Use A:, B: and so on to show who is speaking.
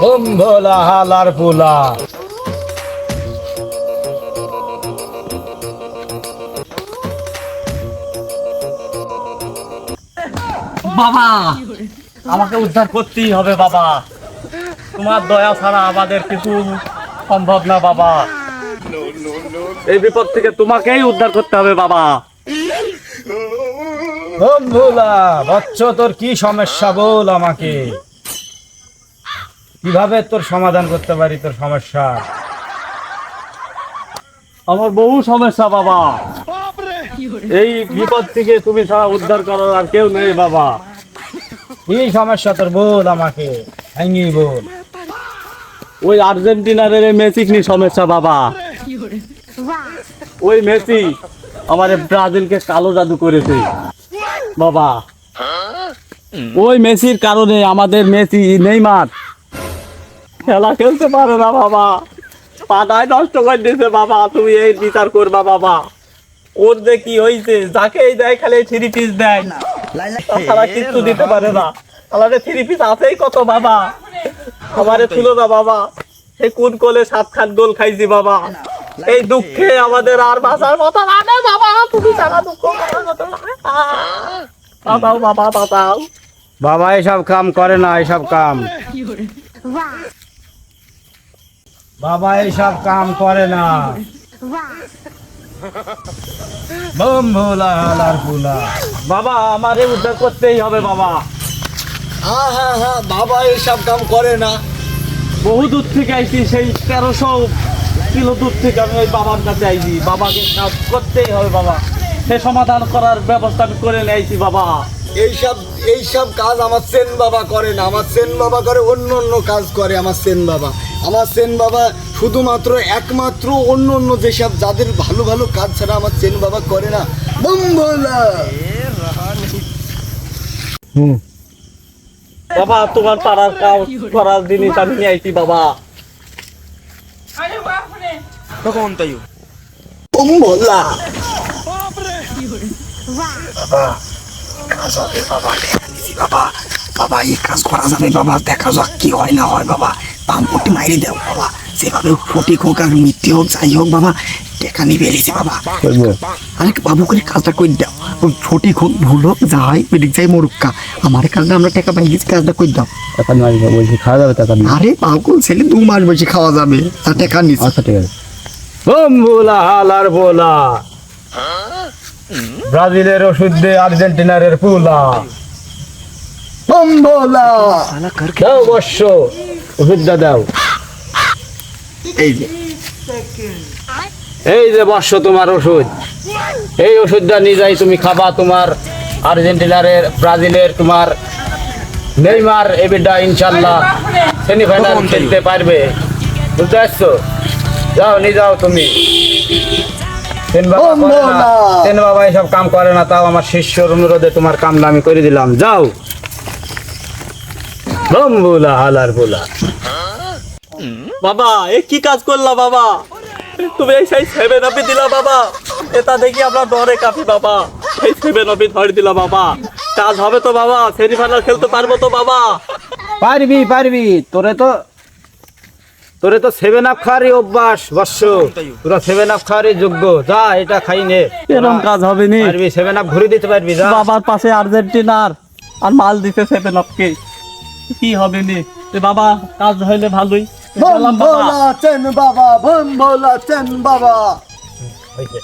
A: Home ভোলা হালার পোলা।
B: বাবা, আমাকে উদ্ধার করতেই হবে বাবা। তোমার দয়া ছাড়া আমাদের কিছু সম্ভব না বাবা। এই বিপদ থেকে তোমাকেই উদ্ধার করতে হবে বাবা।
A: হোম ভোলা বচ্চ, তোর কি সমস্যা বল আমাকে, কিভাবে তোর সমাধান করতে পারি তোর সমস্যা।
B: আমার বহু সমস্যা বাবা। এই বিপদ থেকে তুমি ছাড়া উদ্ধার করার আর কেউ নেই বাবা।
A: কি সমস্যা তোর বল আমাকে, ভাঙি বল।
B: ওই আর্জেন্টিনার মেসি নিয়ে সমস্যা বাবা। ওই মেসি আমাদের ব্রাজিলকে কালো জাদু করেছে বাবা। ওই মেসির কারণে আমাদের মেসি নেইমার খেলা খেলতে পারে না বাবা। পাদায় নষ্ট করে দিয়েছে বাবা। তুমি এই বিচার করবা বাবা। ওর যে কি হয়েছে, যাকেই দেয় খালি 3 পিস দেয়, তাছাড়া কিছু দিতে পারে না। আমাদের 3 পিস আছেই কত বাবা। আমারে তুলো না বাবা। এই কোন কোলে 7 গোল খাইছি বাবা। এই দুঃখে আমাদের আর বাঁচার মতো না বাবা। তুমি সারা দুঃখ বাঁচাও বাবা, বাঁচাও।
A: বাবা এসব কাম করে না, এসব কাম বাবা এসব কাম করে না। হোম ভোলা হালার পোলা।
B: বাবা আমারে উদ্ধার করতেই হবে বাবা।
C: হ্যাঁ বাবা এসব কাম করে না।
B: বহু দূর থেকে আইছি, সেই 1300 কিলো দূর থেকে আমি ওই বাবার কাছে আইছি। বাবাকে কাজ করতেই হবে বাবা। সে সমাধান করার ব্যবস্থা আমি করে নিয়েছি বাবা।
C: এইসব কাজ আমার সেন বাবা করে না। আমার সেন বাবা করে অন্য কাজ করে। আমার সেন বাবা শুধুমাত্র একমাত্র অন্য যেসব যাদের ভালো ভালো কাজ ছাড়া আমার সেন বাবা করে না। বম্বলা
B: বাবা তোমার পাড়ার কাজ করার জিনিস আমি নিয়ে আইছি বাবা।
C: বম্বলা বাবা এই কাজ করা যাবে বাবা। দেখা যাক কি হয় না হয় বাবা। পাম্পটি মাইরে দাও বাবা। যেভাবে ফটিক হোক আর মিথ্যে হোক যাই হোক বাবা, টেকা নিয়ে বেরিয়েছি বাবা। আরে বাবু করে কাজটা করে দাও। ওই ফটিক হোক ভুল হোক যা হয় বেরিয়ে যাই মরুক্কা, আমার কাজটা আমরা টাকা পাই গেছি, কাজটা করে দাও।
A: টাকা নিয়ে বলছি, খাওয়া যাবে টাকা নিয়ে।
C: আরে পাগল ছেলে, 2 মাস বসে খাওয়া যাবে, তা টাকা নিস।
A: আচ্ছা ঠিক আছে। হোম ভোলা হালার পোলা। ব্রাজিলের ওষুধ দে আর্জেন্টিনার পোলা।
C: বম্বলা
A: দাও বর্ষ, ওষুধটা দাও। এই যে বর্ষ তোমার ওষুধ। এই ওষুধটা নিয়ে যাই তুমি খাবা। তোমার আর্জেন্টিনারের ব্রাজিলের তোমার নেইমার এবিডা ইনশাল্লাহ সেমিফাইনাল খেলতে পারবে, বুঝতে পারছো? যাও নিয়ে যাও তুমি। সেন বাবা এসব কাম করে না, তাও আমার শিষ্যর অনুরোধে তোমার কামটা আমি করে দিলাম। যাও। বম্বুলা হালার পোলা।
B: বাবা এ কি কাজ করলা বাবা? তুমি এই সেই 7 আপি দিলা বাবা। এটা দেখি আমরা ডরে কাঁপি বাবা। এই 7 আপি ধরে দিলা বাবা। কাজ হবে তো বাবা? সেমিফাইনাল খেলতে পারবো তো বাবা?
A: পারবি। তোরে তো 7 আপ খাওয়ারই অভ্যাস বর্ষ। তোরা 7 আপ খাওয়ারই যোগ্য। যা এটা খাই নে,
B: এরকম কাজ হবে নি।
A: পারবি 7 আপ ঘুরে দিতে পারবি। যা।
B: বাবার পাশে আর্জেন্টিনার আর মাল দিতে 7 আপকে, কি হবে নি? বাবা কাজ হইলে ভালোই।
C: বম্বলা চেন বাবা, বম্বলা চেন বাবা।
A: হয়েছে।